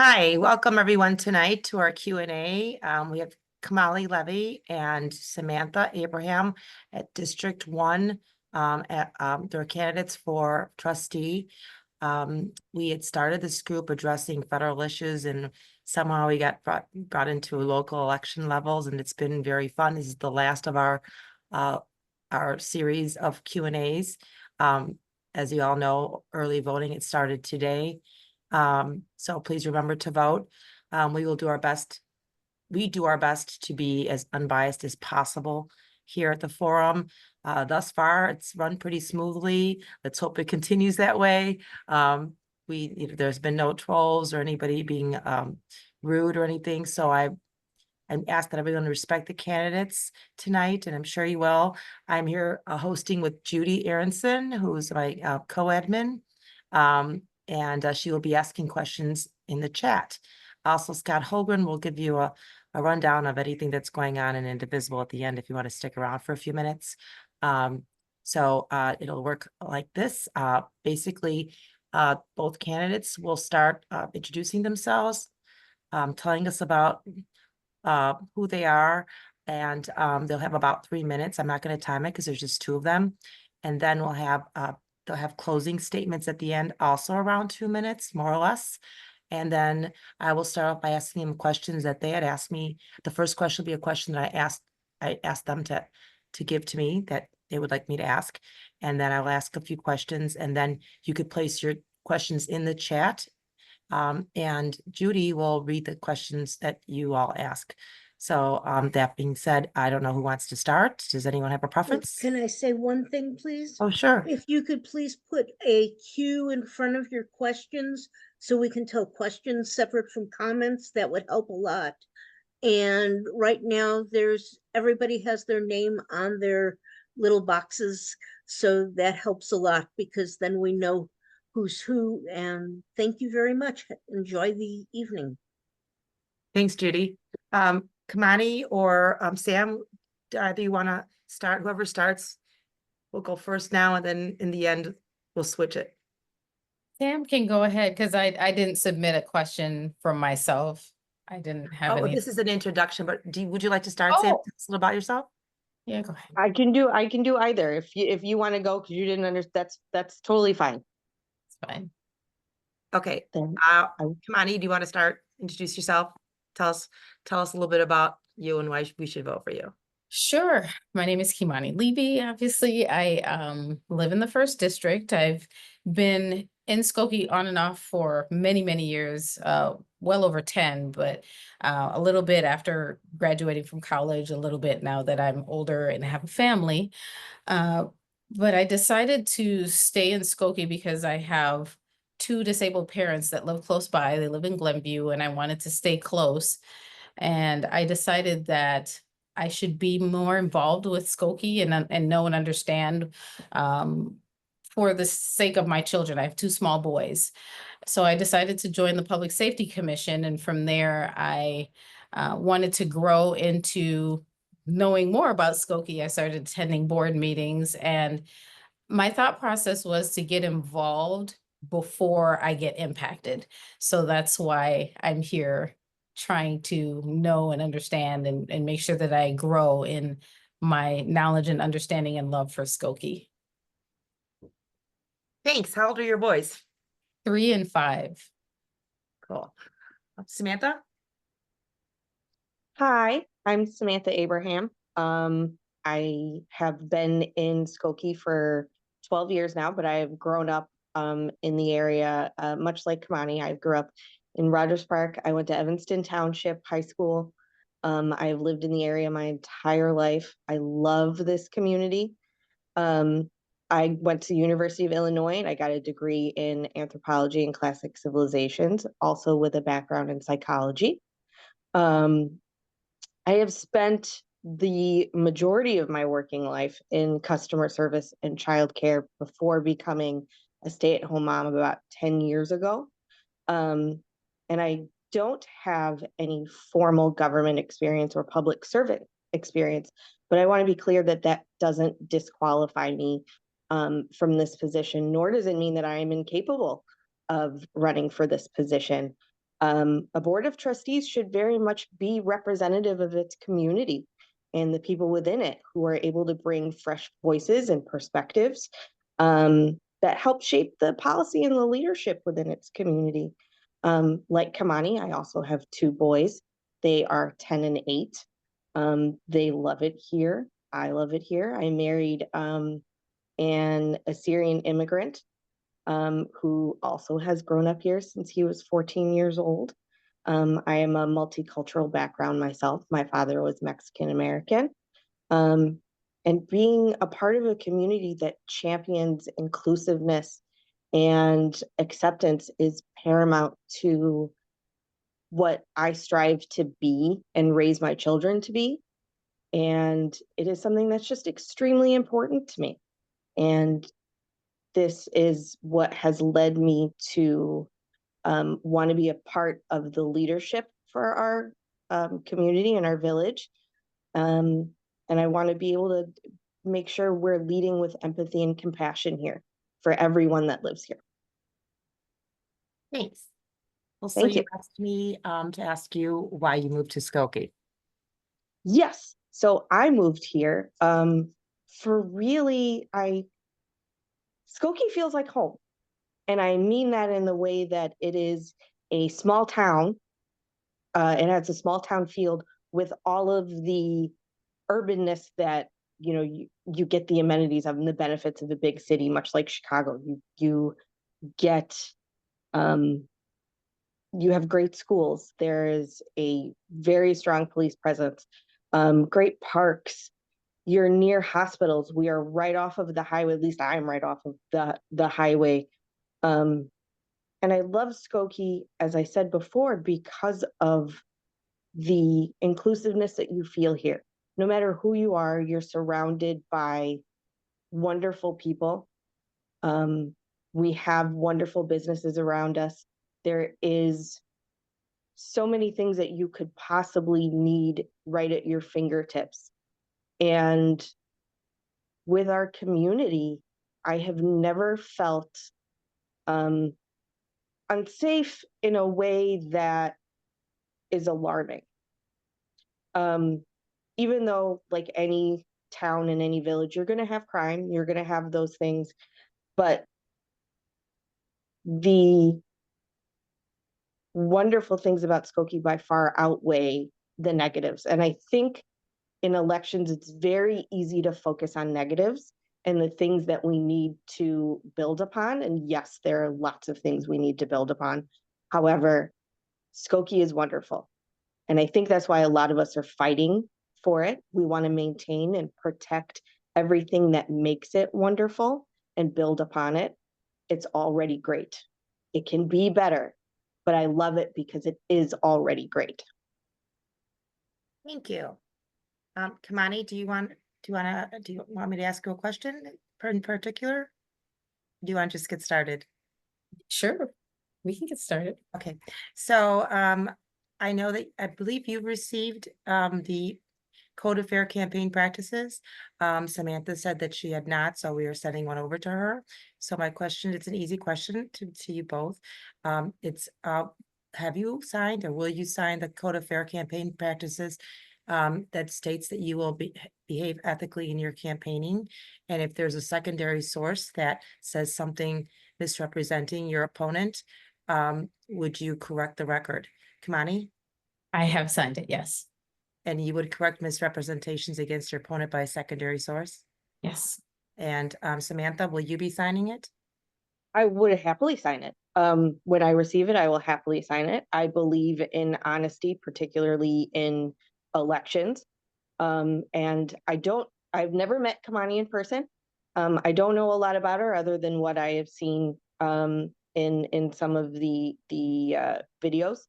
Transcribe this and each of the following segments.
Hi, welcome everyone tonight to our Q&A. We have Kimani Levy and Samantha Abraham at District 1. They're candidates for trustee. We had started this group addressing federal issues, and somehow we got brought into local election levels, and it's been very fun. This is the last of our series of Q&As. As you all know, early voting, it started today. So please remember to vote. We will do our best. We do our best to be as unbiased as possible here at the forum. Thus far, it's run pretty smoothly. Let's hope it continues that way. There's been no trolls or anybody being rude or anything. So I'm asked that everyone respect the candidates tonight, and I'm sure you will. I'm here hosting with Judy Aronson, who's my co-admin. And she will be asking questions in the chat. Also, Scott Holgren will give you a rundown of anything that's going on in Indivisible at the end if you want to stick around for a few minutes. So it'll work like this. Basically, both candidates will start introducing themselves, telling us about who they are, and they'll have about 3 minutes. I'm not going to time it because there's just two of them. And then we'll have they'll have closing statements at the end, also around 2 minutes, more or less. And then I will start off by asking them questions that they had asked me. The first question will be a question that I asked them to give to me that they would like me to ask. And then I'll ask a few questions, and then you could place your questions in the chat. And Judy will read the questions that you all ask. So that being said, I don't know who wants to start. Does anyone have a preference? Can I say one thing, please? Oh, sure. If you could please put a Q in front of your questions so we can tell questions separate from comments, that would help a lot. And right now everybody has their name on their little boxes. So that helps a lot because then we know who's who. And thank you very much. Enjoy the evening. Thanks, Judy. Kimani or Sam, do you want to start? Whoever starts, we'll go first now, and then in the end, we'll switch it. Sam can go ahead because I didn't submit a question from myself. I didn't have any. This is an introduction, but would you like to start, Sam? Tell us a little about yourself. Yeah, go ahead. I can do either. If you want to go because you didn't understand, that's totally fine. It's fine. Okay. Kimani, do you want to start? Introduce yourself. Tell us a little bit about you and why we should vote for you. Sure. My name is Kimani Levy. Obviously, I live in the 1st District. I've been in Skokie on and off for many, many years, well over 10, but a little bit after graduating from college, a little bit now that I'm older and have a family. But I decided to stay in Skokie because I have 2 disabled parents that live close by. They live in Glenview, and I wanted to stay close. And I decided that I should be more involved with Skokie and know and understand for the sake of my children. I have 2 small boys. So I decided to join the Public Safety Commission. And from there, I wanted to grow into knowing more about Skokie. I started attending board meetings, and my thought process was to get involved before I get impacted. So that's why I'm here, trying to know and understand and make sure that I grow in my knowledge and understanding and love for Skokie. Thanks. How old are your boys? 3 and 5. Cool. Samantha? Hi, I'm Samantha Abraham. I have been in Skokie for 12 years now, but I've grown up in the area, much like Kimani. I grew up in Rogers Park. I went to Evanston Township High School. I've lived in the area my entire life. I love this community. I went to the University of Illinois, and I got a degree in anthropology and classic civilizations, also with a background in psychology. I have spent the majority of my working life in customer service and childcare before becoming a stay-at-home mom about 10 years ago. And I don't have any formal government experience or public servant experience, but I want to be clear that that doesn't disqualify me from this position, nor does it mean that I am incapable of running for this position. A board of trustees should very much be representative of its community and the people within it who are able to bring fresh voices and perspectives that help shape the policy and the leadership within its community. Like Kimani, I also have 2 boys. They are 10 and 8. They love it here. I love it here. I married an Assyrian immigrant who also has grown up here since he was 14 years old. I am a multicultural background myself. My father was Mexican American. And being a part of a community that champions inclusiveness and acceptance is paramount to what I strive to be and raise my children to be. And it is something that's just extremely important to me. And this is what has led me to want to be a part of the leadership for our community and our village. And I want to be able to make sure we're leading with empathy and compassion here for everyone that lives here. Thanks. Well, so Thank you you. asked me to ask you why you moved to Skokie. Yes. So I moved here for really, Skokie feels like home. And I mean that in the way that it is a small town. It has a small town field with all of the urbanness that, you know, you get the amenities of and the benefits of a big city, much like Chicago. You get, you have great schools. There is a very strong police presence, great parks. You're near hospitals. We are right off of the highway. At least I'm right off of the highway. And I love Skokie, as I said before, because of the inclusiveness that you feel here. No matter who you are, you're surrounded by wonderful people. We have wonderful businesses around us. There is so many things that you could possibly need right at your fingertips. And with our community, I have never felt unsafe in a way that is alarming. Even though, like any town and any village, you're going to have crime, you're going to have those things, but the wonderful things about Skokie by far outweigh the negatives. And I think in elections, it's very easy to focus on negatives and the things that we need to build upon. And yes, there are lots of things we need to build upon. However, Skokie is wonderful. And I think that's why a lot of us are fighting for it. We want to maintain and protect everything that makes it wonderful and build upon it. It's already great. It can be better, but I love it because it is already great. Thank you. Kimani, do you want me to ask you a question in particular? Do you want to just get started? Sure, we can get started. Okay, so I know that I believe you received the Code of Fair Campaign Practices. Samantha said that she had not, so we are sending one over to her. So my question, it's an easy question to you both. Have you signed or will you sign the Code of Fair Campaign Practices that states that you will behave ethically in your campaigning? And if there's a secondary source that says something misrepresenting your opponent, would you correct the record? Kimani? I have signed it, yes. And you would correct misrepresentations against your opponent by a secondary source? Yes. And Samantha, will you be signing it? I would happily sign it. When I receive it, I will happily sign it. I believe in honesty, particularly in elections. And I've never met Kimani in person. I don't know a lot about her other than what I have seen in some of the videos,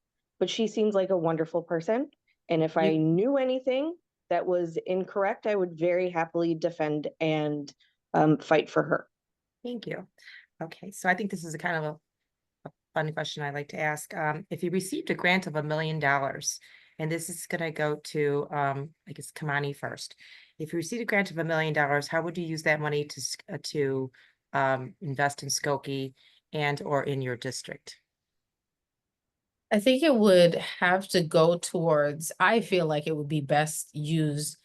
but she seems like a wonderful person. And if I knew anything that was incorrect, I would very happily defend and fight for her. Thank you. Okay, so I think this is a kind of a fun question I like to ask. If you received a grant of $1 million, and this is going to go to, I guess, Kimani first. If you received a grant of $1 million, how would you use that money to invest in Skokie and or in your district? I think it would have to go towards, I feel like it would be best used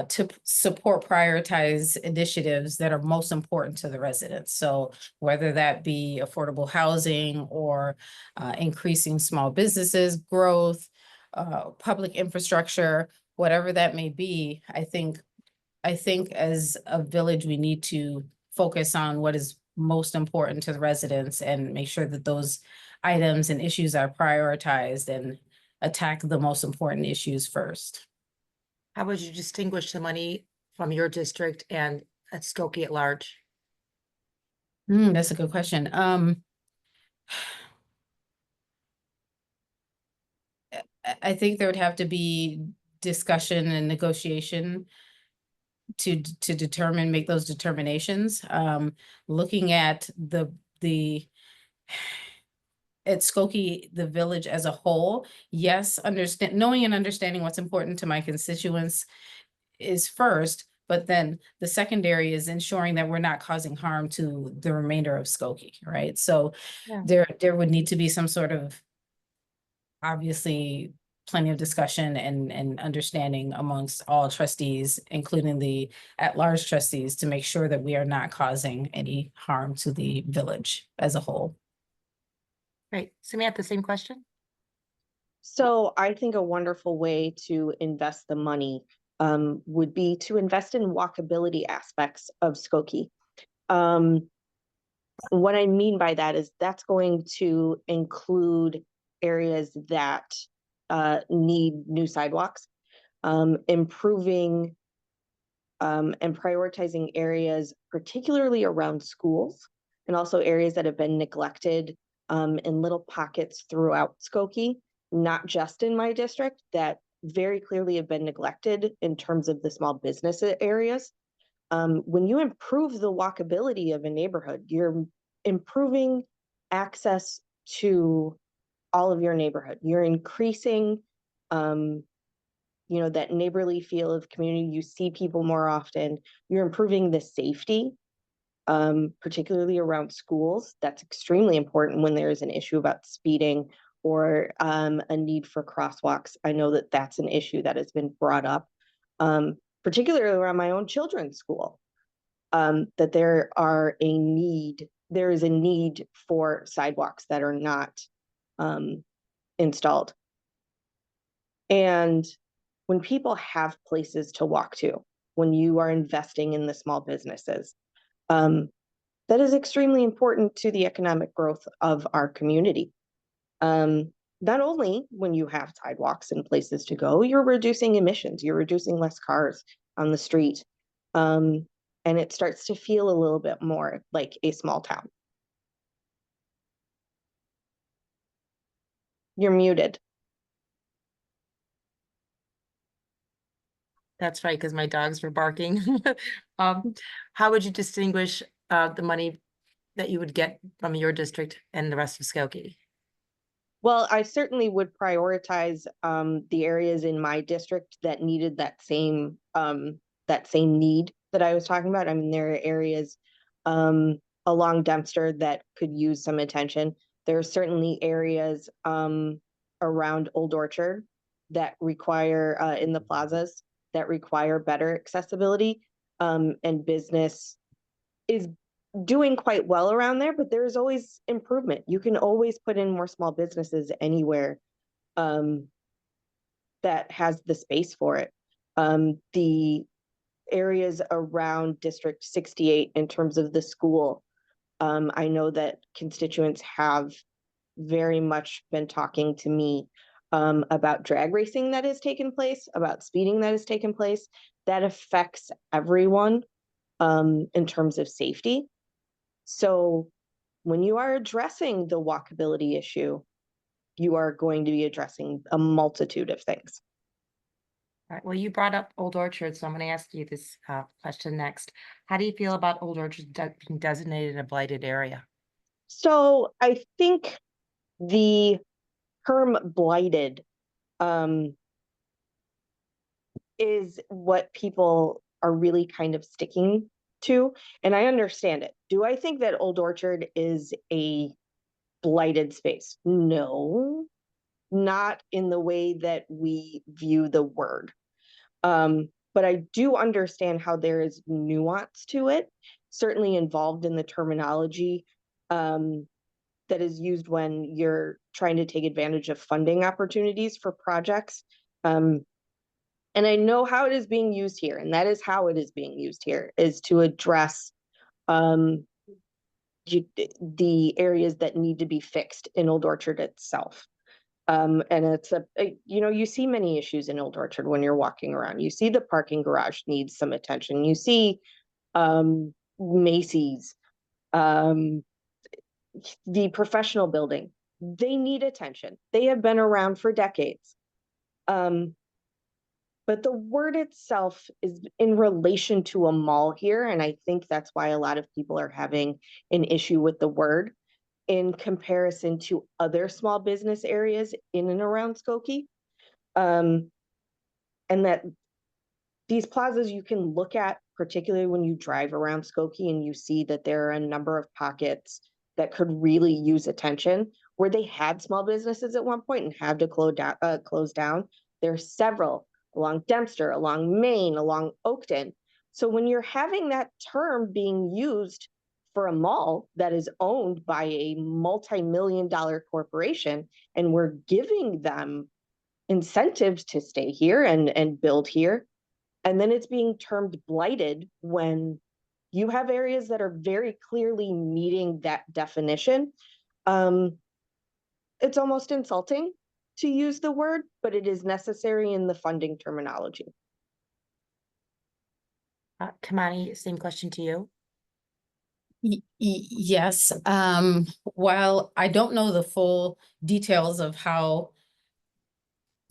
to support prioritize initiatives that are most important to the residents. So whether that be affordable housing or increasing small businesses growth, public infrastructure, whatever that may be, I think as a village, we need to focus on what is most important to the residents and make sure that those items and issues are prioritized and attack the most important issues first. How would you distinguish the money from your district and at Skokie at large? That's a good question. I think there would have to be discussion and negotiation to determine, make those determinations. Looking at at Skokie, the village as a whole, yes, knowing and understanding what's important to my constituents is first, but then the secondary is ensuring that we're not causing harm to the remainder of Skokie, right? So Yeah. there would need to be some sort of, obviously, plenty of discussion and understanding amongst all trustees, including the at-large trustees, to make sure that we are not causing any harm to the village as a whole. Great. Samantha, same question? So I think a wonderful way to invest the money would be to invest in walkability aspects of Skokie. What I mean by that is that's going to include areas that need new sidewalks, improving and prioritizing areas, particularly around schools, and also areas that have been neglected in little pockets throughout Skokie, not just in my district, that very clearly have been neglected in terms of the small business areas. When you improve the walkability of a neighborhood, you're improving access to all of your neighborhood. You're increasing, that neighborly feel of community. You see people more often. You're improving the safety, particularly around schools. That's extremely important when there is an issue about speeding or a need for crosswalks. I know that that's an issue that has been brought up, particularly around my own children's school, that there is a need for sidewalks that are not installed. And when people have places to walk to, when you are investing in the small businesses, that is extremely important to the economic growth of our community. Not only when you have sidewalks and places to go, you're reducing emissions, you're reducing less cars on the street. And it starts to feel a little bit more like a small town. You're muted. That's right, because my dogs were barking. How would you distinguish the money that you would get from your district and the rest of Skokie? Well, I certainly would prioritize the areas in my district that needed that same need that I was talking about. I mean, there are areas along Dempster that could use some attention. There are certainly areas around Old Orchard that require in the plazas that require better accessibility, and business is doing quite well around there, but there's always improvement. You can always put in more small businesses anywhere that has the space for it. The areas around District 68 in terms of the school, I know that constituents have very much been talking to me about drag racing that has taken place, about speeding that has taken place. That affects everyone in terms of safety. So when you are addressing the walkability issue, you are going to be addressing a multitude of things. All right, well, you brought up Old Orchard, so I'm going to ask you this question next. How do you feel about Old Orchard being designated a blighted area? So I think the term blighted is what people are really kind of sticking to, and I understand it. Do I think that Old Orchard is a blighted space? No, not in the way that we view the word. But I do understand how there is nuance to it, certainly involved in the terminology that is used when you're trying to take advantage of funding opportunities for projects. And I know how it is being used here, and that is how it is being used here, is to address the areas that need to be fixed in Old Orchard itself. And it's you see many issues in Old Orchard when you're walking around. You see the parking garage needs some attention. You see Macy's, the professional building, they need attention. They have been around for decades. But the word itself is in relation to a mall here. And I think that's why a lot of people are having an issue with the word in comparison to other small business areas in and around Skokie. And that these plazas you can look at, particularly when you drive around Skokie, and you see that there are a number of pockets that could really use attention, where they had small businesses at one point and had to close down. There's several along Dempster, along Main, along Oakton. So when you're having that term being used for a mall that is owned by a multi-million-dollar corporation, and we're giving them incentives to stay here and build here, and then it's being termed blighted when you have areas that are very clearly meeting that definition, it's almost insulting to use the word, but it is necessary in the funding terminology. Kimani, same question to you. Yes. While I don't know the full details of how,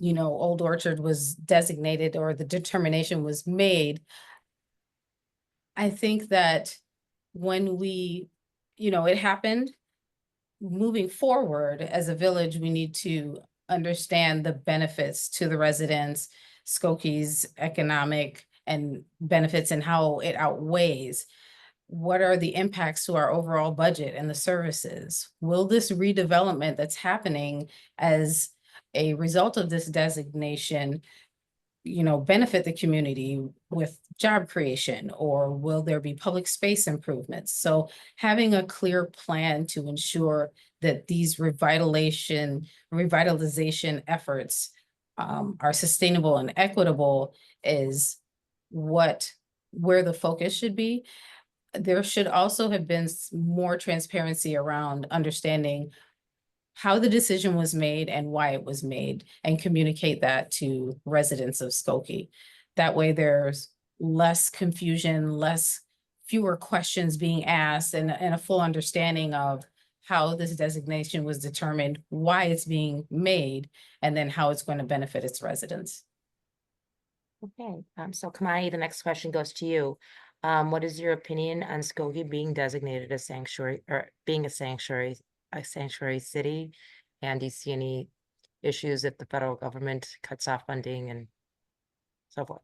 Old Orchard was designated or the determination was made, I think that when it happened, moving forward as a village, we need to understand the benefits to the residents, Skokie's economic and benefits, and how it outweighs. What are the impacts to our overall budget and the services? Will this redevelopment that's happening as a result of this designation, benefit the community with job creation, or will there be public space improvements? So having a clear plan to ensure that these revitalization efforts are sustainable and equitable is where the focus should be. There should also have been more transparency around understanding how the decision was made and why it was made, and communicate that to residents of Skokie. That way there's less confusion, fewer questions being asked, and a full understanding of how this designation was determined, why it's being made, and then how it's going to benefit its residents. Okay, so Kimani, the next question goes to you. What is your opinion on Skokie being designated a sanctuary, or being a sanctuary city? And do you see any issues if the federal government cuts off funding and so forth?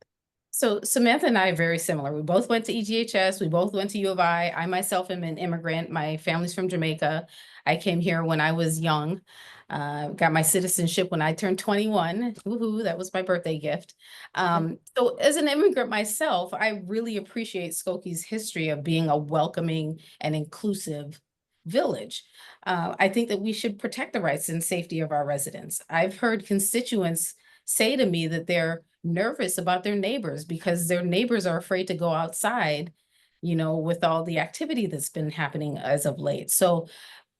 So Samantha and I are very similar. We both went to EGHS. We both went to U of I. I myself am an immigrant. My family's from Jamaica. I came here when I was young. Got my citizenship when I turned 21. Woohoo, that was my birthday gift. So as an immigrant myself, I really appreciate Skokie's history of being a welcoming and inclusive village. I think that we should protect the rights and safety of our residents. I've heard constituents say to me that they're nervous about their neighbors because their neighbors are afraid to go outside, with all the activity that's been happening as of late. So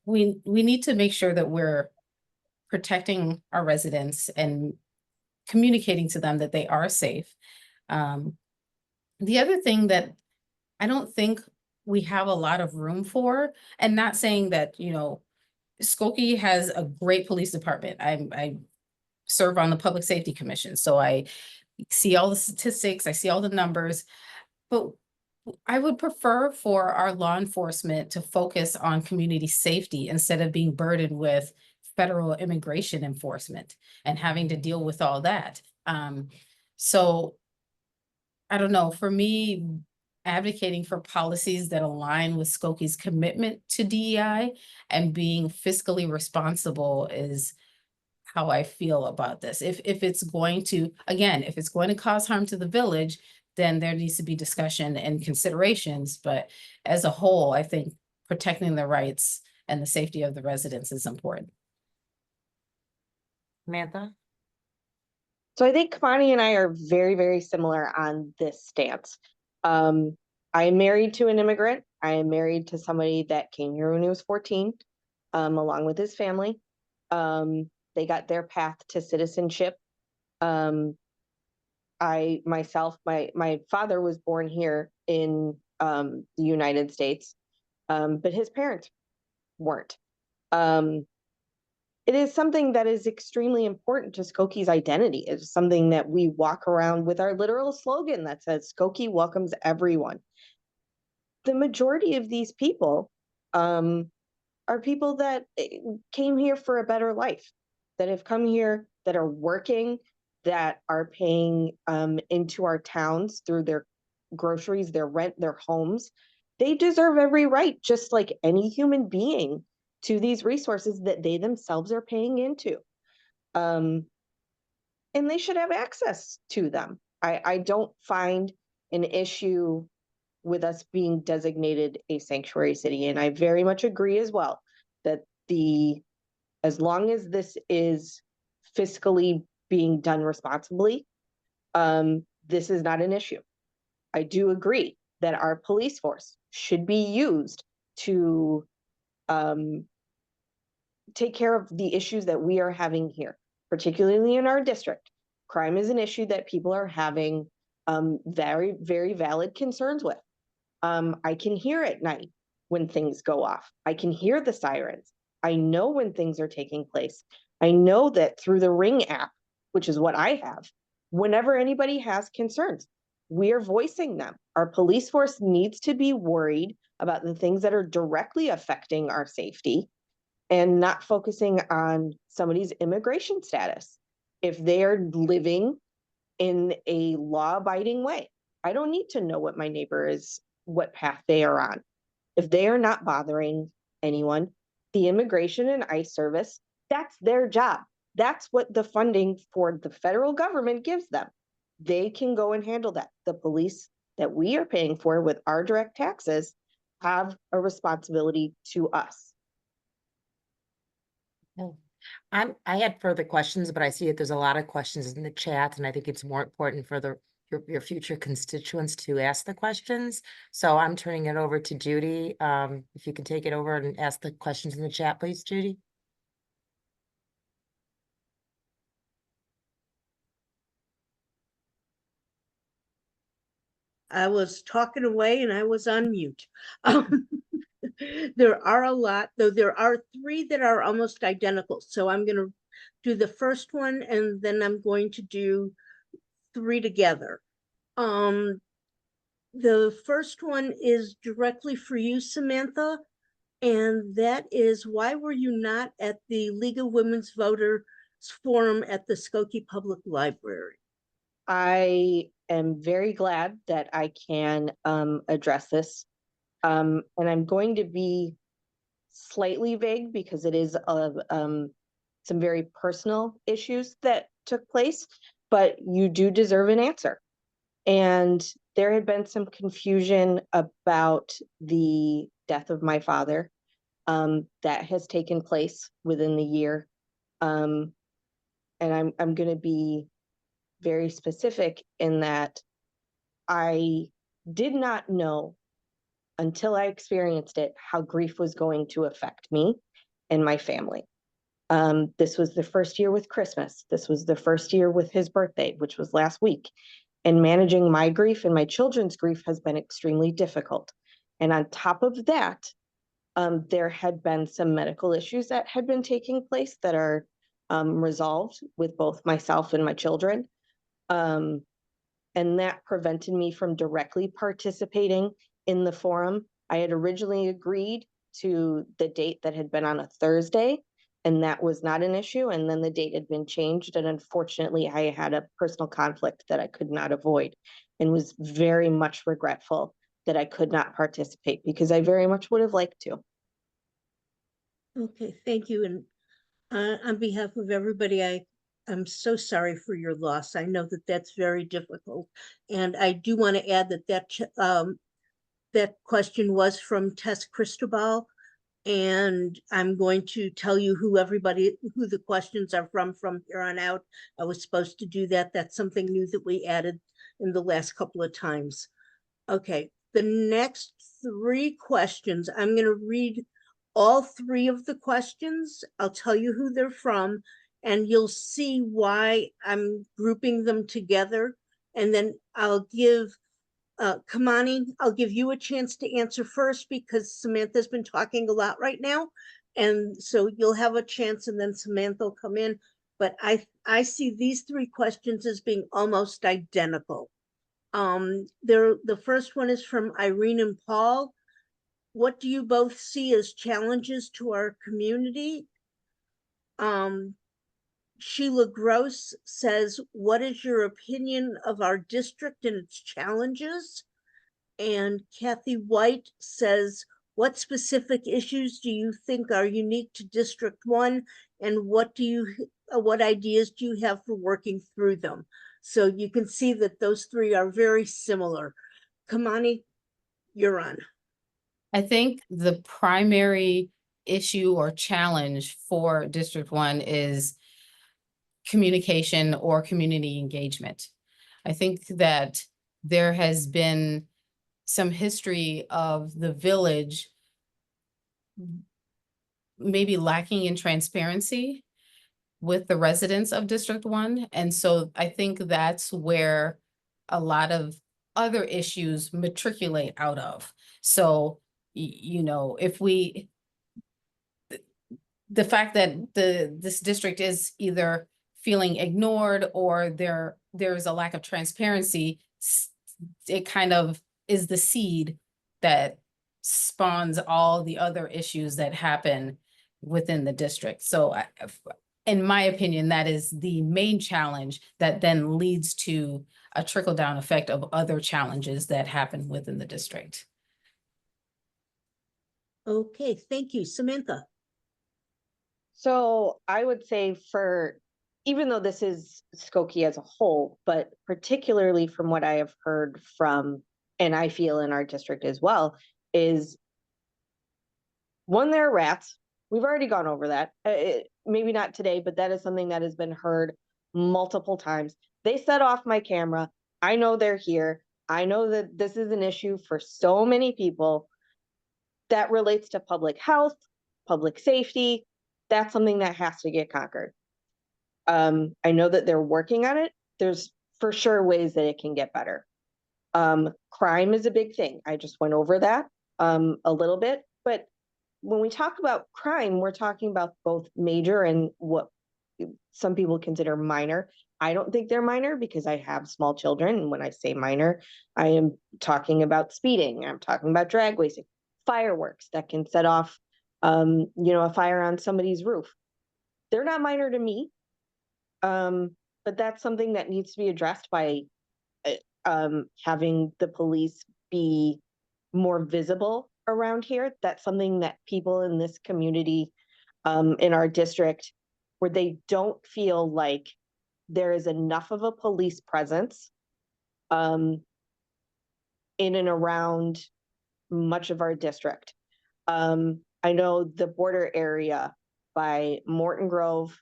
we need to make sure that we're protecting our residents and communicating to them that they are safe. The other thing that I don't think we have a lot of room for, and not saying that, Skokie has a great police department. I serve on the Public Safety Commission, so I see all the statistics, I see all the numbers, but I would prefer for our law enforcement to focus on community safety instead of being burdened with federal immigration enforcement and having to deal with all that. So I don't know, for me, advocating for policies that align with Skokie's commitment to DEI and being fiscally responsible is how I feel about this. If it's going to, again, if it's going to cause harm to the village, then there needs to be discussion and considerations. But as a whole, I think protecting the rights and the safety of the residents is important. Samantha? So I think Kimani and I are very, very similar on this stance. I am married to an immigrant. I am married to somebody that came here when he was 14, along with his family. They got their path to citizenship. My father was born here in the United States, but his parents weren't. It is something that is extremely important to Skokie's identity. It's something that we walk around with our literal slogan that says Skokie welcomes everyone. The majority of these people are people that came here for a better life, that have come here, that are working, that are paying into our towns through their groceries, their rent, their homes. They deserve every right, just like any human being, to these resources that they themselves are paying into. And they should have access to them. I don't find an issue with us being designated a sanctuary city. And I very much agree as well that as long as this is fiscally being done responsibly, this is not an issue. I do agree that our police force should be used to take care of the issues that we are having here, particularly in our district. Crime is an issue that people are having very, very valid concerns with. I can hear at night when things go off. I can hear the sirens. I know when things are taking place. I know that through the Ring app, which is what I have, whenever anybody has concerns, we are voicing them. Our police force needs to be worried about the things that are directly affecting our safety and not focusing on somebody's immigration status. If they are living in a law-abiding way, I don't need to know what my neighbor is, what path they are on. If they are not bothering anyone, the Immigration and ICE service, that's their job. That's what the funding for the federal government gives them. They can go and handle that. The police that we are paying for with our direct taxes have a responsibility to us. I had further questions, but I see that there's a lot of questions in the chat, and I think it's more important for your future constituents to ask the questions. So I'm turning it over to Judy. If you can take it over and ask the questions in the chat, please, Judy. I was talking away and I was on mute. There are a lot, though there are 3 that are almost identical. So I'm going to do the first one and then I'm going to do 3 together. The first one is directly for you, Samantha, and that is, why were you not at the League of Women's Voters Forum at the Skokie Public Library? I am very glad that I can address this. And I'm going to be slightly vague because it is some very personal issues that took place, but you do deserve an answer. And there had been some confusion about the death of my father that has taken place within the year. And I'm going to be very specific in that I did not know until I experienced it how grief was going to affect me and my family. This was the first year with Christmas. This was the first year with his birthday, which was last week. And managing my grief and my children's grief has been extremely difficult. And on top of that, there had been some medical issues that had been taking place that are resolved with both myself and my children. And that prevented me from directly participating in the forum. I had originally agreed to the date that had been on a Thursday, and that was not an issue. And then the date had been changed. And unfortunately, I had a personal conflict that I could not avoid and was very much regretful that I could not participate because I very much would have liked to. Okay, thank you. And On behalf of everybody, I'm so sorry for your loss. I know that that's very difficult. And I do want to add that question was from Tess Cristobal. And I'm going to tell you who the questions are from here on out. I was supposed to do that. That's something new that we added in the last couple of times. Okay, the next three questions, I'm going to read all three of the questions. I'll tell you who they're from, and you'll see why I'm grouping them together. And then I'll give Kimani, I'll give you a chance to answer first because Samantha's been talking a lot right now. And so you'll have a chance and then Samantha will come in. But I see these three questions as being almost identical. The first one is from Irene and Paul. What do you both see as challenges to our community? Sheila Gross says, what is your opinion of our district and its challenges? And Kathy White says, what specific issues do you think are unique to District 1? And what ideas do you have for working through them? So you can see that those three are very similar. Kimani, you're on. I think the primary issue or challenge for District 1 is communication or community engagement. I think that there has been some history of the village maybe lacking in transparency with the residents of District 1. And so I think that's where a lot of other issues matriculate out of. So, you know, if the fact that this district is either feeling ignored or there's a lack of transparency, it kind of is the seed that spawns all the other issues that happen within the district. So in my opinion, that is the main challenge that then leads to a trickle-down effect of other challenges that happen within the district. Okay, thank you. Samantha. So I would say even though this is Skokie as a whole, but particularly from what I have heard from, and I feel in our district as well, is one, there are rats. We've already gone over that. Maybe not today, but that is something that has been heard multiple times. They set off my camera. I know they're here. I know that this is an issue for so many people that relates to public health, public safety. That's something that has to get conquered. I know that they're working on it. There's for sure ways that it can get better. Crime is a big thing. I just went over that a little bit, but when we talk about crime, we're talking about both major and what some people consider minor. I don't think they're minor because I have small children. And when I say minor, I am talking about speeding. I'm talking about drag racing, fireworks that can set off, a fire on somebody's roof. They're not minor to me. But that's something that needs to be addressed by having the police be more visible around here. That's something that people in this community, in our district, where they don't feel like there is enough of a police presence in and around much of our district. I know the border area by Morton Grove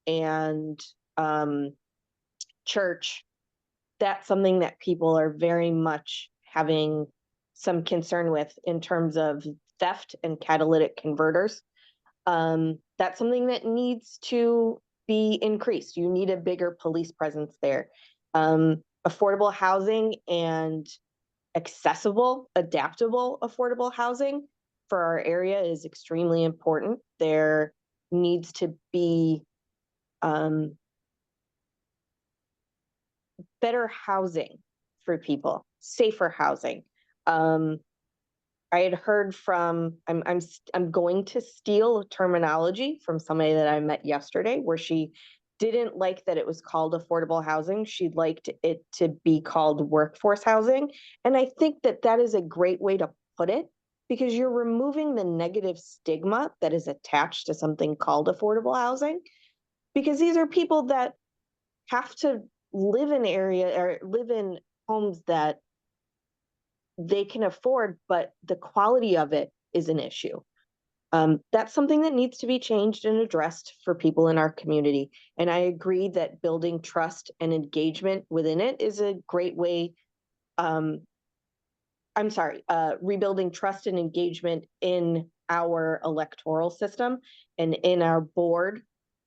and Church, that's something that people are very much having some concern with in terms of theft and catalytic converters. That's something that needs to be increased. You need a bigger police presence there. Affordable housing and accessible, adaptable, affordable housing for our area is extremely important. There needs to be better housing for people, safer housing. I had heard from, I'm going to steal terminology from somebody that I met yesterday, where she didn't like that it was called affordable housing. She liked it to be called workforce housing. And I think that that is a great way to put it. because you're removing the negative stigma that is attached to something called affordable housing, because these are people that have to live in homes that they can afford, but the quality of it is an issue. That's something that needs to be changed and addressed for people in our community. And I agree that building trust and engagement within it is a great way. Rebuilding trust and engagement in our electoral system and in our board,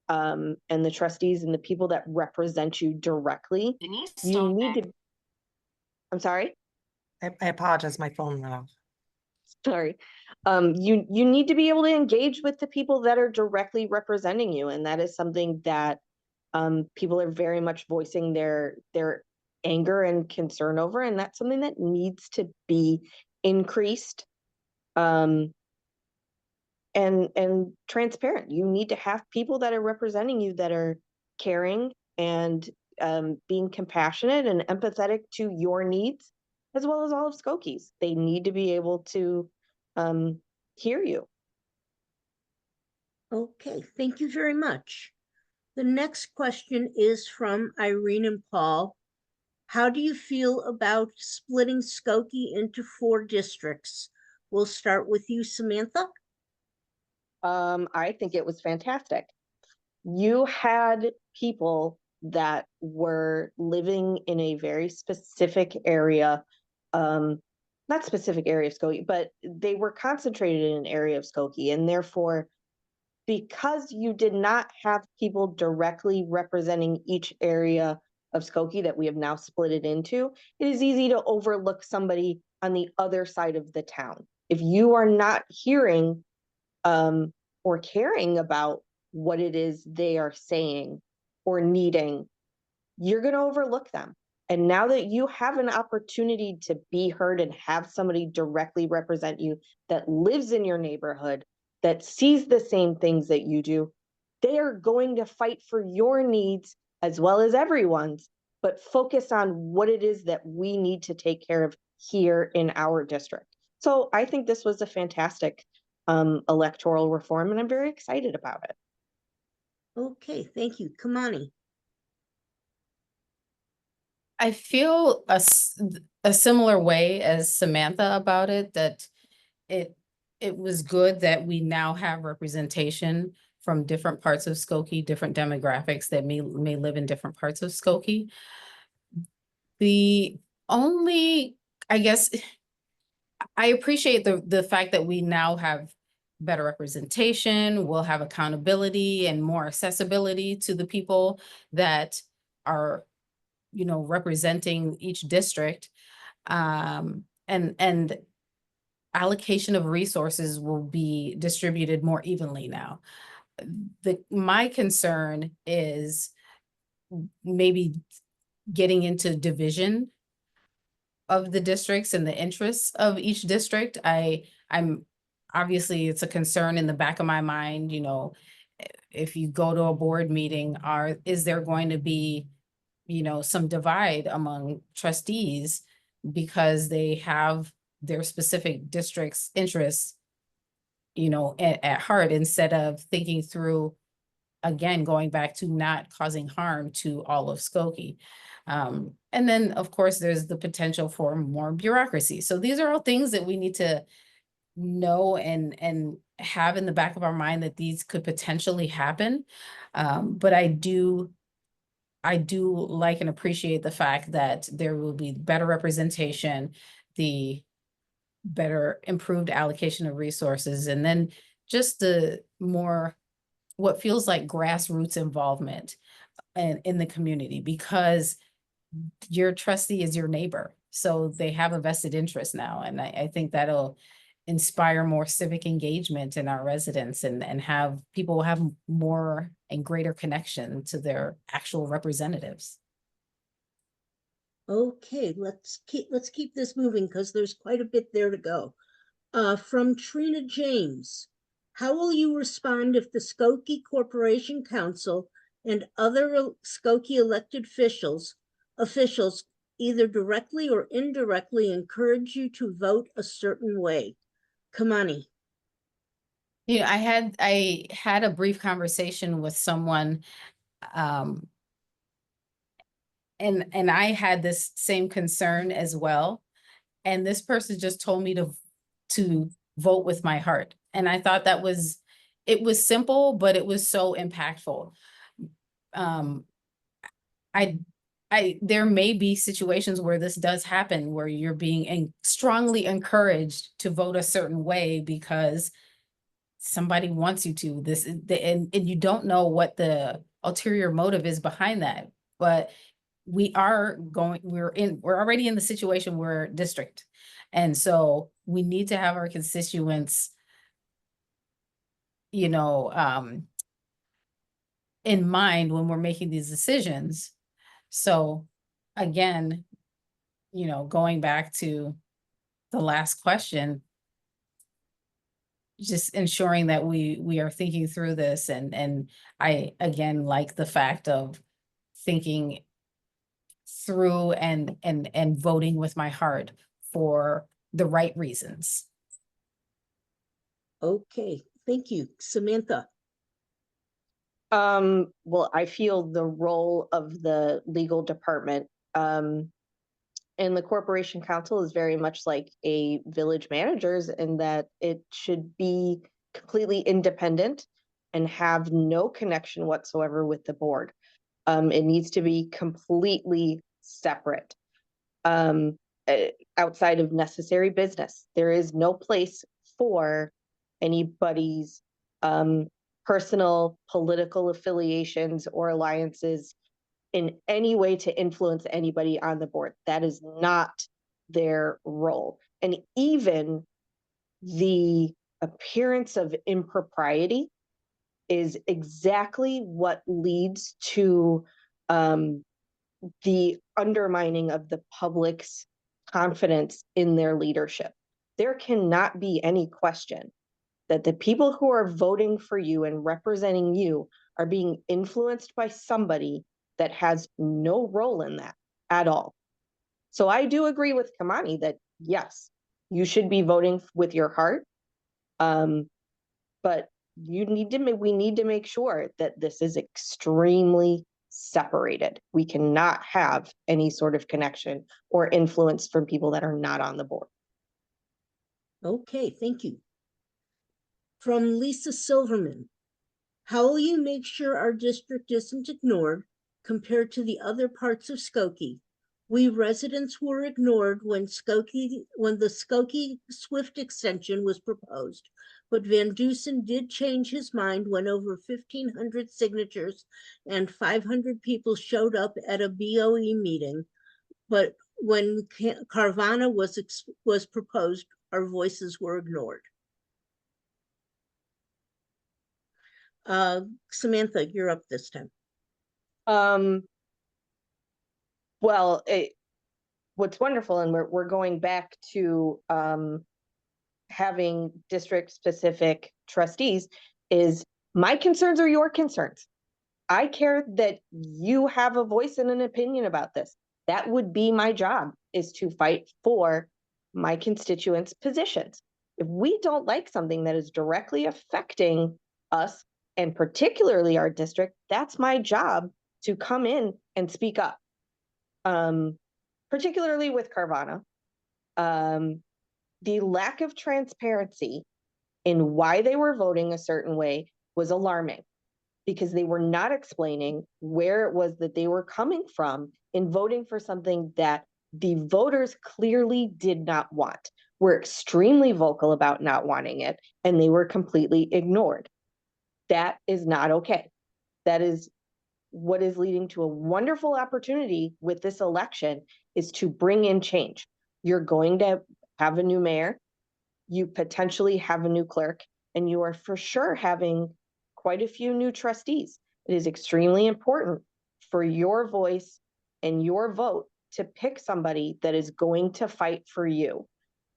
and the trustees and the people that represent you directly. You need to, I'm sorry? I apologize, my phone went off. Sorry. You need to be able to engage with the people that are directly representing you. And that is something that people are very much voicing their anger and concern over. And that's something that needs to be increased and transparent. You need to have people that are representing you that are caring and being compassionate and empathetic to your needs, as well as all of Skokie's. They need to be able to hear you. Okay, thank you very much. The next question is from Irene and Paul. How do you feel about splitting Skokie into 4 districts? We'll start with you, Samantha. I think it was fantastic. You had people that were living in a very specific area, not specific area of Skokie, but they were concentrated in an area of Skokie. And therefore, because you did not have people directly representing each area of Skokie that we have now split it into, it is easy to overlook somebody on the other side of the town. If you are not hearing or caring about what it is they are saying or needing, you're going to overlook them. And now that you have an opportunity to be heard and have somebody directly represent you that lives in your neighborhood, that sees the same things that you do, they are going to fight for your needs as well as everyone's, but focus on what it is that we need to take care of here in our district. So I think this was a fantastic electoral reform, and I'm very excited about it. Okay, thank you. Kimani. I feel a similar way as Samantha about it, that it was good that we now have representation from different parts of Skokie, different demographics that may live in different parts of Skokie. The only, I guess, I appreciate the fact that we now have better representation, we'll have accountability and more accessibility to the people that are, representing each district. And allocation of resources will be distributed more evenly now. My concern is maybe getting into division of the districts and the interests of each district. I'm obviously, it's a concern in the back of my mind, if you go to a board meeting, is there going to be, some divide among trustees because they have their specific district's interests, at heart, instead of thinking through, again, going back to not causing harm to all of Skokie. And then, of course, there's the potential for more bureaucracy. So these are all things that we need to know and have in the back of our mind, that these could potentially happen. But I do like and appreciate the fact that there will be better representation, the better improved allocation of resources, and then just the more what feels like grassroots involvement in the community, because your trustee is your neighbor. So they have a vested interest now. And I think that'll inspire more civic engagement in our residents, and have people have more and greater connection to their actual representatives. Okay, let's keep this moving because there's quite a bit there to go. From Trina James, how will you respond if the Skokie Corporation Council and other Skokie elected officials either directly or indirectly encourage you to vote a certain way? Kimani. You know, I had a brief conversation with someone, um, and I had this same concern as well. And this person just told me to vote with my heart. And I thought it was simple, but it was so impactful. Um, I, there may be situations where this does happen, where you're being strongly encouraged to vote a certain way because somebody wants you to. And you don't know what the ulterior motive is behind that. But we're already in the situation we're district. And so we need to have our constituents, you know, in mind when we're making these decisions. So again, you know, going back to the last question, just ensuring that we are thinking through this, and I again like the fact of thinking through and voting with my heart for the right reasons. Okay, thank you. Samantha. Well, I feel the role of the legal department, and the corporation council is very much like a village manager's in that it should be completely independent and have no connection whatsoever with the board. It needs to be completely separate. Outside of necessary business, there is no place for anybody's personal political affiliations or alliances in any way to influence anybody on the board. That is not their role. And even the appearance of impropriety is exactly what leads to the undermining of the public's confidence in their leadership. There cannot be any question that the people who are voting for you and representing you are being influenced by somebody that has no role in that at all. So I do agree with Kimani that yes, you should be voting with your heart. But we need to make sure that this is extremely separated. We cannot have any sort of connection or influence from people that are not on the board. Okay, thank you. From Lisa Silverman. How will you make sure our district isn't ignored compared to the other parts of Skokie? We residents were ignored when the Skokie Swift extension was proposed, but Van Dusen did change his mind when over 1,500 signatures and 500 people showed up at a BOE meeting. But when Carvana was proposed, our voices were ignored. Samantha, you're up this time. Well, what's wonderful, and we're going back to having district specific trustees, is my concerns are your concerns. I care that you have a voice and an opinion about this. That would be my job, is to fight for my constituents' positions. If we don't like something that is directly affecting us, and particularly our district, that's my job to come in and speak up. Particularly with Carvana, the lack of transparency in why they were voting a certain way was alarming, because they were not explaining where it was that they were coming from in voting for something that the voters clearly did not want. Were extremely vocal about not wanting it, and they were completely ignored. That is not okay. That is what is leading to a wonderful opportunity with this election, is to bring in change. You're going to have a new mayor, you potentially have a new clerk, and you are for sure having quite a few new trustees. It is extremely important for your voice and your vote to pick somebody that is going to fight for you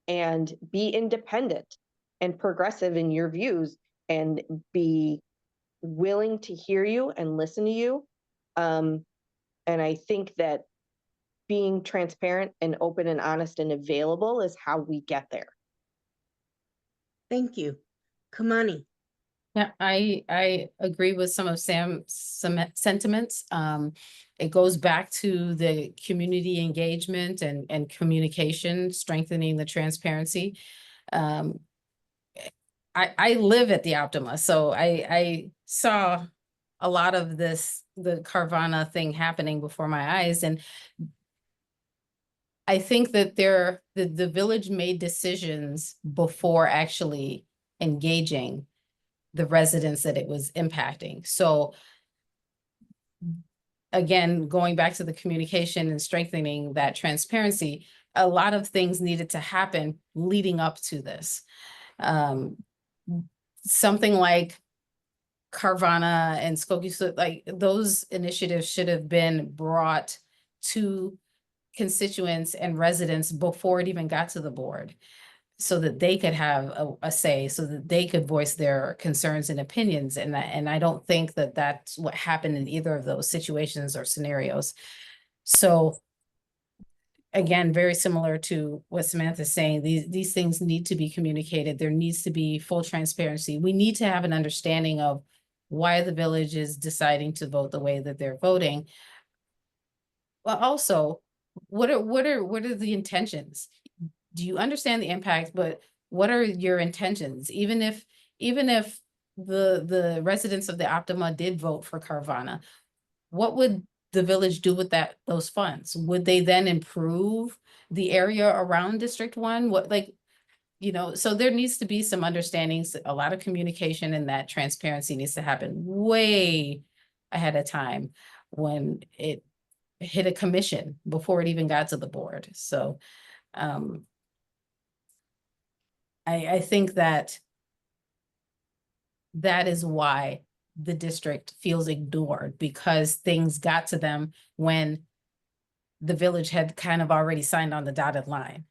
and be independent and progressive in your views and be willing to hear you and listen to you. And I think that being transparent and open and honest and available is how we get there. Thank you. Kimani. Yeah, I agree with some of Sam's sentiments. It goes back to the community engagement and communication, strengthening the transparency. Um, I live at the Optima, so I saw a lot of this, the Carvana thing happening before my eyes, and I think that the village made decisions before actually engaging the residents that it was impacting. So again, going back to the communication and strengthening that transparency, a lot of things needed to happen leading up to this. Something like Carvana and Skokie, so like those initiatives should have been brought to constituents and residents before it even got to the board, so that they could have a say, so that they could voice their concerns and opinions. And I don't think that that's what happened in either of those situations or scenarios. So again, very similar to what Samantha's saying, these things need to be communicated. There needs to be full transparency. We need to have an understanding of why the village is deciding to vote the way that they're voting. But also, what are the intentions? Do you understand the impact, but what are your intentions? Even if the residents of the Optima did vote for Carvana, what would the village do with those funds? Would they then improve the area around District 1? What, like, so there needs to be some understandings, a lot of communication, and that transparency needs to happen way ahead of time when it hit a commission before it even got to the board. So I think that is why the district feels ignored, because things got to them when the village had kind of already signed on the dotted line.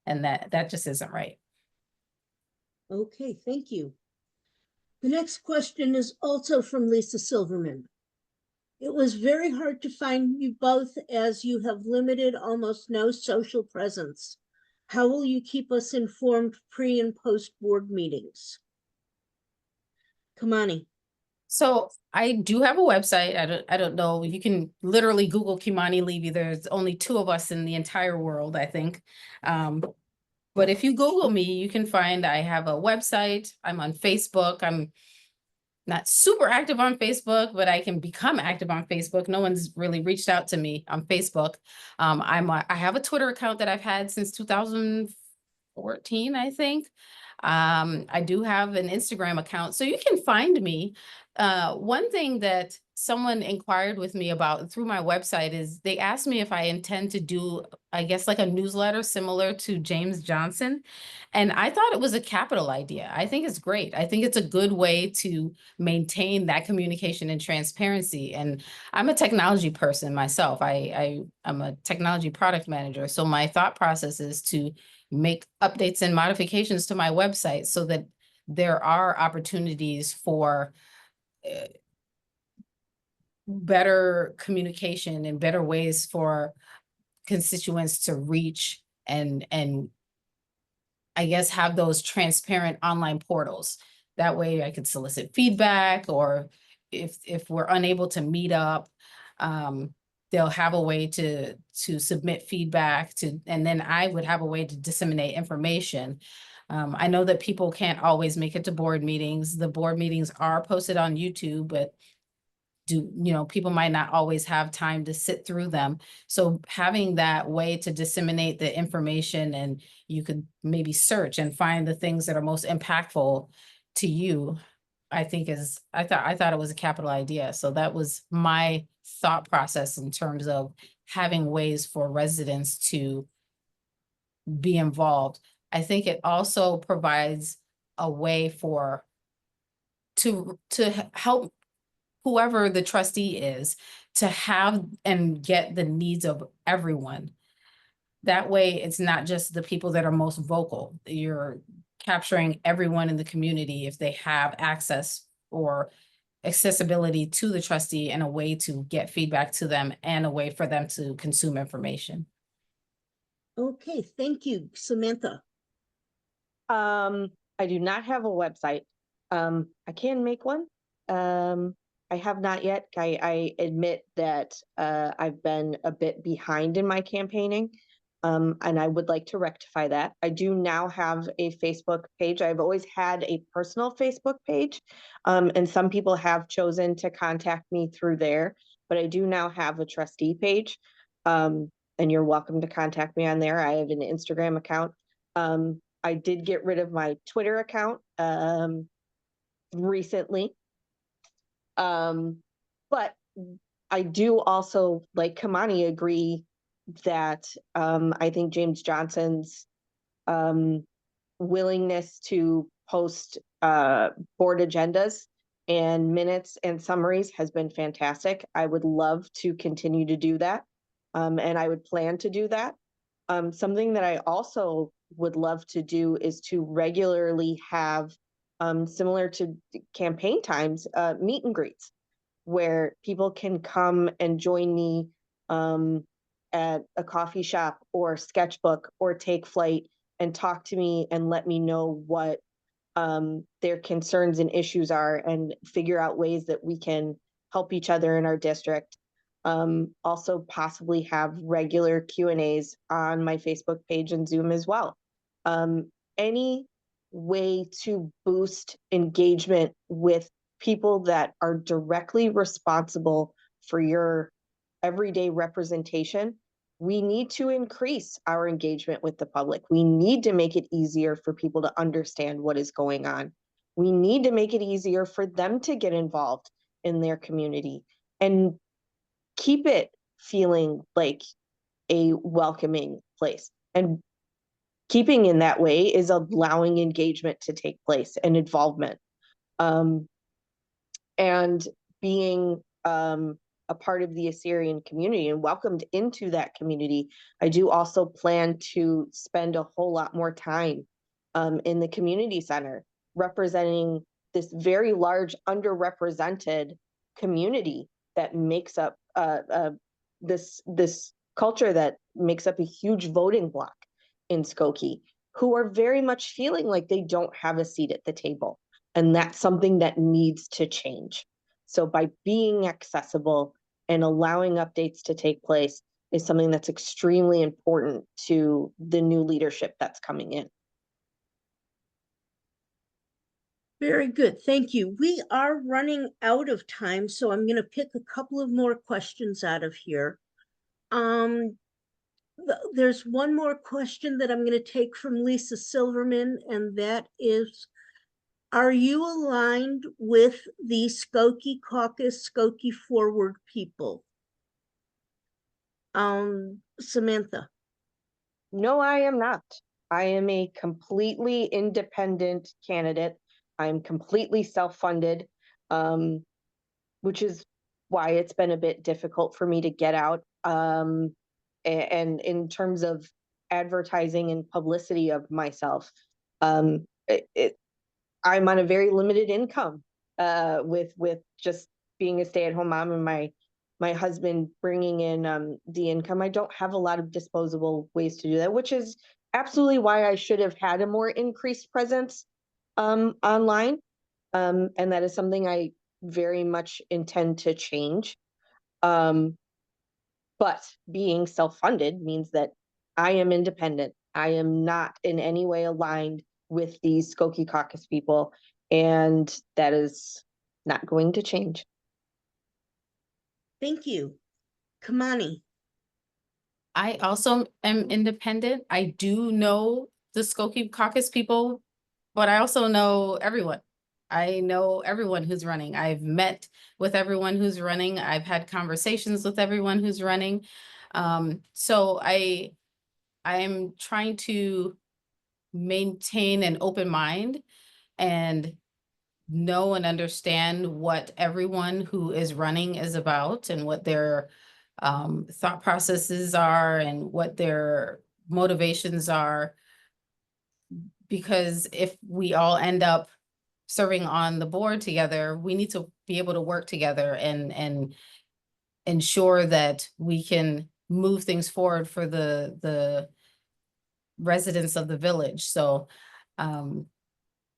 And that just isn't right. Okay, thank you. The next question is also from Lisa Silverman. It was very hard to find you both, as you have limited, almost no social presence. How will you keep us informed pre and post board meetings? Kimani. So I do have a website. I don't know. You can literally Google Kimani Levy. There's only 2 of us in the entire world, I think. But if you Google me, you can find I have a website. I'm on Facebook. I'm not super active on Facebook, but I can become active on Facebook. No one's really reached out to me on Facebook. I have a Twitter account that I've had since 2014, I think. I do have an Instagram account, so you can find me. One thing that someone inquired with me about through my website is they asked me if I intend to do, I guess, like a newsletter similar to James Johnson. And I thought it was a capital idea. I think it's great. I think it's a good way to maintain that communication and transparency. And I'm a technology person myself. I'm a technology product manager. So my thought process is to make updates and modifications to my website so that there are opportunities for better communication and better ways for constituents to reach and I guess have those transparent online portals. That way I could solicit feedback, or if we're unable to meet up, they'll have a way to submit feedback and then I would have a way to disseminate information. I know that people can't always make it to board meetings. The board meetings are posted on YouTube, but people might not always have time to sit through them. So having that way to disseminate the information, and you could maybe search and find the things that are most impactful to you, I think I thought it was a capital idea. So that was my thought process in terms of having ways for residents to be involved. I think it also provides a way to help whoever the trustee is to have and get the needs of everyone. That way, it's not just the people that are most vocal. You're capturing everyone in the community if they have access or accessibility to the trustee, and a way to get feedback to them and a way for them to consume information. Okay, thank you, Samantha. I do not have a website. I can make one. I have not yet. I admit that I've been a bit behind in my campaigning, and I would like to rectify that. I do now have a Facebook page. I've always had a personal Facebook page, and some people have chosen to contact me through there, but I do now have a trustee page, and you're welcome to contact me on there. I have an Instagram account. I did get rid of my Twitter account recently. But I do also, like Kimani, agree that I think James Johnson's willingness to post board agendas and minutes and summaries has been fantastic. I would love to continue to do that, and I would plan to do that. Something that I also would love to do is to regularly have, similar to campaign times, meet and greets where people can come and join me at a coffee shop or sketchbook or take flight and talk to me and let me know what their concerns and issues are and figure out ways that we can help each other in our district. Also possibly have regular Q&As on my Facebook page and Zoom as well. Any way to boost engagement with people that are directly responsible for your everyday representation, we need to increase our engagement with the public. We need to make it easier for people to understand what is going on. We need to make it easier for them to get involved in their community and keep it feeling like a welcoming place. And keeping in that way is allowing engagement to take place and involvement. And being a part of the Assyrian community and welcomed into that community, I do also plan to spend a whole lot more time in the community center representing this very large underrepresented community that makes up this culture that makes up a huge voting bloc in Skokie, who are very much feeling like they don't have a seat at the table. And that's something that needs to change. So by being accessible and allowing updates to take place is something that's extremely important to the new leadership that's coming in. Very good, thank you. We are running out of time, so I'm going to pick a couple of more questions out of here. There's one more question that I'm going to take from Lisa Silverman, and that is, are you aligned with the Skokie Caucus, Skokie Forward people? Samantha. No, I am not. I am a completely independent candidate. I'm completely self-funded, which is why it's been a bit difficult for me to get out. And in terms of advertising and publicity of myself, I'm on a very limited income with just being a stay-at-home mom and my husband bringing in the income. I don't have a lot of disposable ways to do that, which is absolutely why I should have had a more increased presence online. And that is something I very much intend to change. But being self-funded means that I am independent. I am not in any way aligned with the Skokie Caucus people, and that is not going to change. Thank you. Kimani. I also am independent. I do know the Skokie Caucus people, but I also know everyone. I know everyone who's running. I've met with everyone who's running. I've had conversations with everyone who's running. So I'm trying to maintain an open mind and know and understand what everyone who is running is about and what their thought processes are and what their motivations are. Because if we all end up serving on the board together, we need to be able to work together and ensure that we can move things forward for the residents of the village. So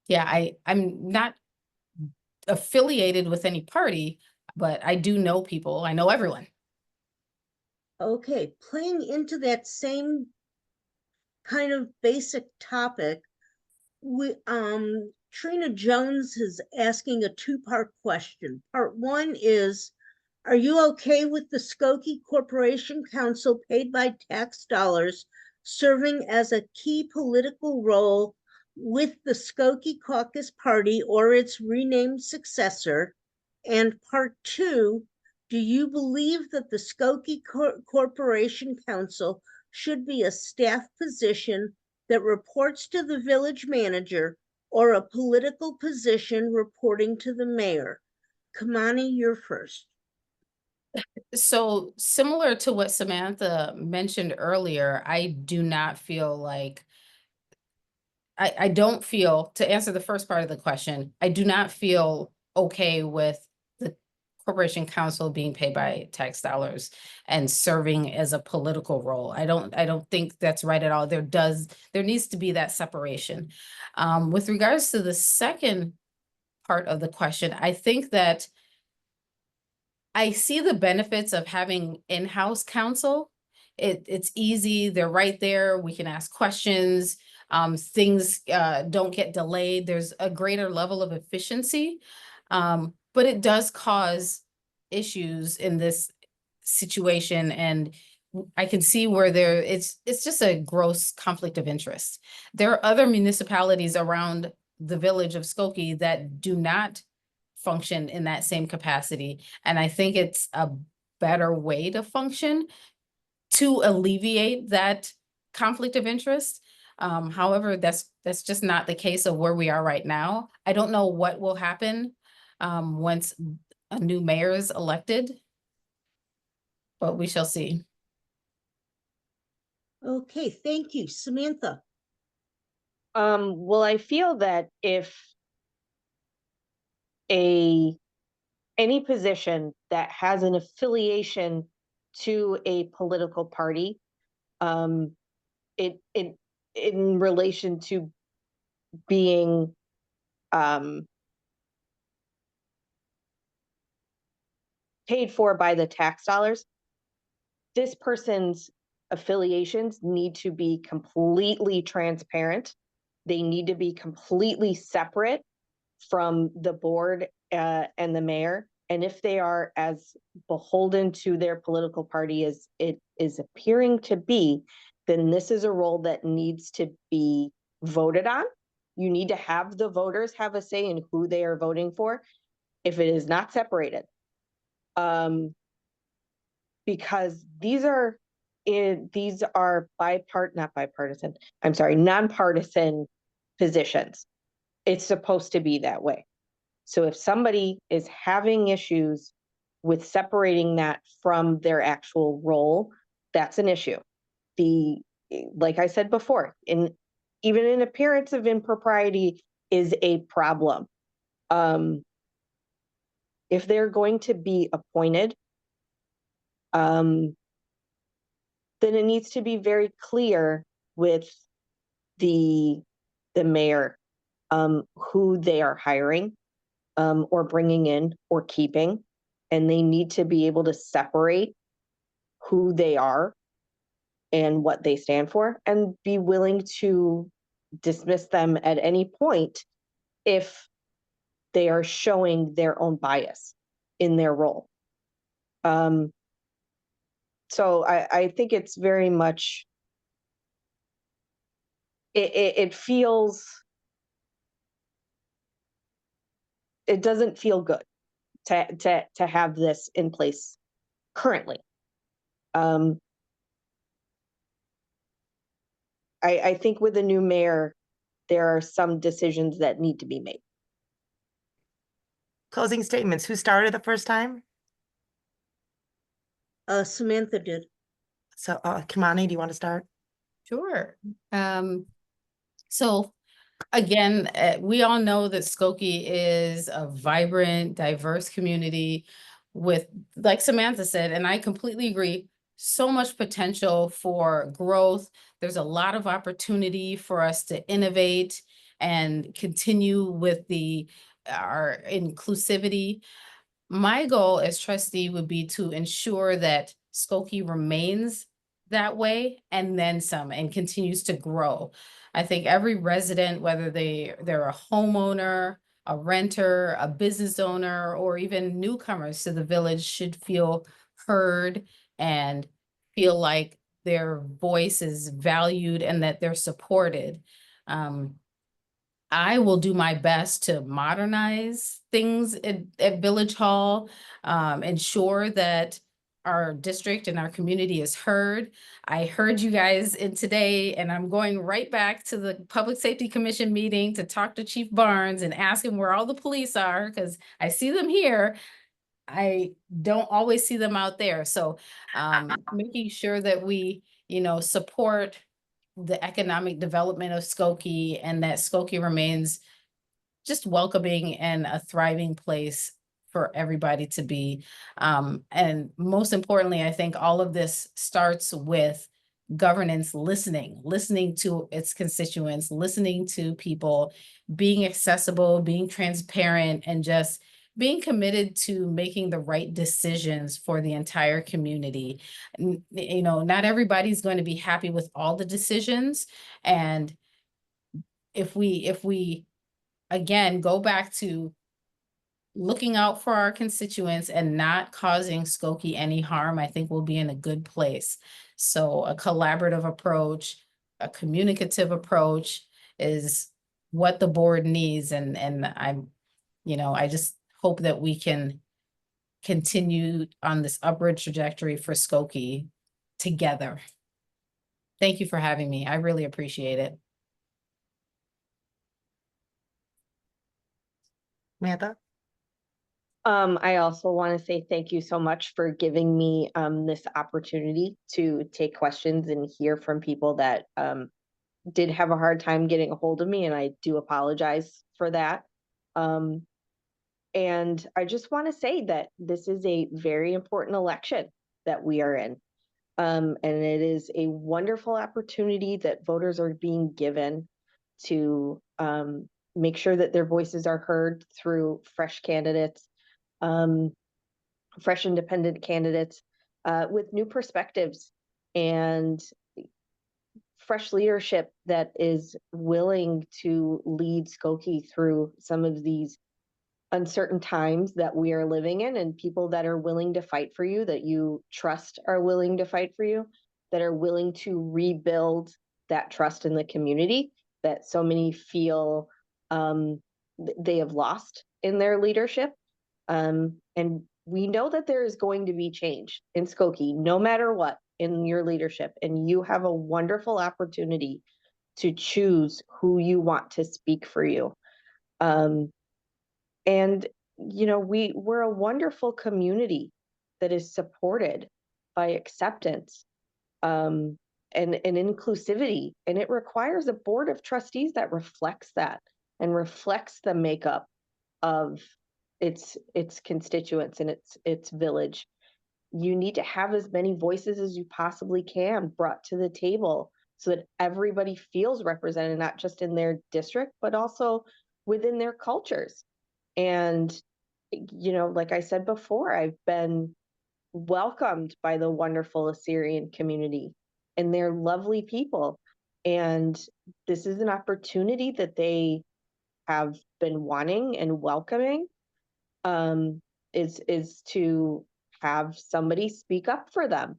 Yeah, I'm not affiliated with any party, but I do know people. I know everyone. Okay, playing into that same kind of basic topic, Trina Jones is asking a two-part question. Part one is, are you okay with the Skokie Corporation Council paid by tax dollars serving as a key political role with the Skokie Caucus Party or its renamed successor? And part two, do you believe that the Skokie Corporation Council should be a staff position that reports to the village manager or a political position reporting to the mayor? Kimani, you're first. So similar to what Samantha mentioned earlier, I do not feel like I don't feel, to answer the first part of the question, I do not feel okay with the corporation council being paid by tax dollars and serving as a political role. I don't think that's right at all. There needs to be that separation. With regards to the second part of the question, I think that I see the benefits of having in-house counsel. It's easy, they're right there, we can ask questions, things don't get delayed, there's a greater level of efficiency. But it does cause issues in this situation, and I can see where it's just a gross conflict of interest. There are other municipalities around the village of Skokie that do not function in that same capacity. And I think it's a better way to function to alleviate that conflict of interest. However, that's just not the case of where we are right now. I don't know what will happen once a new mayor is elected, but we shall see. Okay, thank you. Samantha. Well, I feel that if any position that has an affiliation to a political party, it in relation to being paid for by the tax dollars, this person's affiliations need to be completely transparent. They need to be completely separate from the board and the mayor. And if they are as beholden to their political party as it is appearing to be, then this is a role that needs to be voted on. You need to have the voters have a say in who they are voting for if it is not separated. Because these are nonpartisan positions. It's supposed to be that way. So if somebody is having issues with separating that from their actual role, that's an issue. Like I said before, even an appearance of impropriety is a problem. If they're going to be appointed, then it needs to be very clear with the mayor who they are hiring or bringing in or keeping, and they need to be able to separate who they are and what they stand for, and be willing to dismiss them at any point if they are showing their own bias in their role. So I think it's very much, it doesn't feel good to have this in place currently. I think with the new mayor, there are some decisions that need to be made. Closing statements. Who started the first time? Samantha did. So, Kimani, do you want to start? Sure. So again, we all know that Skokie is a vibrant, diverse community with, like Samantha said, and I completely agree, so much potential for growth. There's a lot of opportunity for us to innovate and continue with our inclusivity. My goal as trustee would be to ensure that Skokie remains that way and then some, and continues to grow. I think every resident, whether they're a homeowner, a renter, a business owner, or even newcomers to the village, should feel heard and feel like their voice is valued and that they're supported. I will do my best to modernize things at Village Hall, ensure that our district and our community is heard. I heard you guys in today, and I'm going right back to the Public Safety Commission meeting to talk to Chief Barnes and ask him where all the police are, because I see them here. I don't always see them out there. So making sure that we, support the economic development of Skokie, and that Skokie remains just welcoming and a thriving place for everybody to be. And most importantly, I think all of this starts with governance, listening to its constituents, listening to people, being accessible, being transparent, and just being committed to making the right decisions for the entire community. Not everybody's going to be happy with all the decisions. And if we again go back to looking out for our constituents and not causing Skokie any harm, I think we'll be in a good place. So a collaborative approach, a communicative approach is what the board needs. And I just hope that we can continue on this upward trajectory for Skokie together. Thank you for having me. I really appreciate it. Samantha? I also want to say thank you so much for giving me this opportunity to take questions and hear from people that did have a hard time getting a hold of me, and I do apologize for that. And I just want to say that this is a very important election that we are in. And it is a wonderful opportunity that voters are being given to make sure that their voices are heard through fresh candidates, fresh independent candidates with new perspectives and fresh leadership that is willing to lead Skokie through some of these uncertain times that we are living in, and people that are willing to fight for you, that you trust are willing to fight for you, that are willing to rebuild that trust in the community that so many feel they have lost in their leadership. And we know that there is going to be change in Skokie, no matter what, in your leadership. And you have a wonderful opportunity to choose who you want to speak for you. And, we're a wonderful community that is supported by acceptance and inclusivity. And it requires a board of trustees that reflects that and reflects the makeup of its constituents and its village. You need to have as many voices as you possibly can brought to the table so that everybody feels represented, not just in their district, but also within their cultures. And, like I said before, I've been welcomed by the wonderful Assyrian community, and they're lovely people. And this is an opportunity that they have been wanting and welcoming, is to have somebody speak up for them.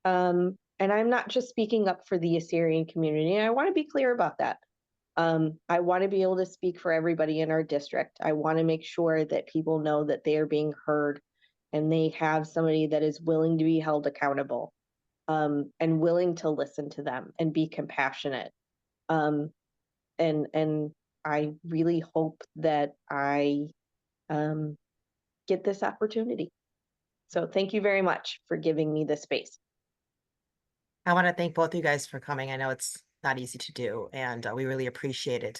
And I'm not just speaking up for the Assyrian community. And I want to be clear about that. I want to be able to speak for everybody in our district. I want to make sure that people know that they are being heard and they have somebody that is willing to be held accountable, and willing to listen to them and be compassionate. And I really hope that I get this opportunity. So thank you very much for giving me this space. I want to thank both of you guys for coming. I know it's not easy to do, and we really appreciate it.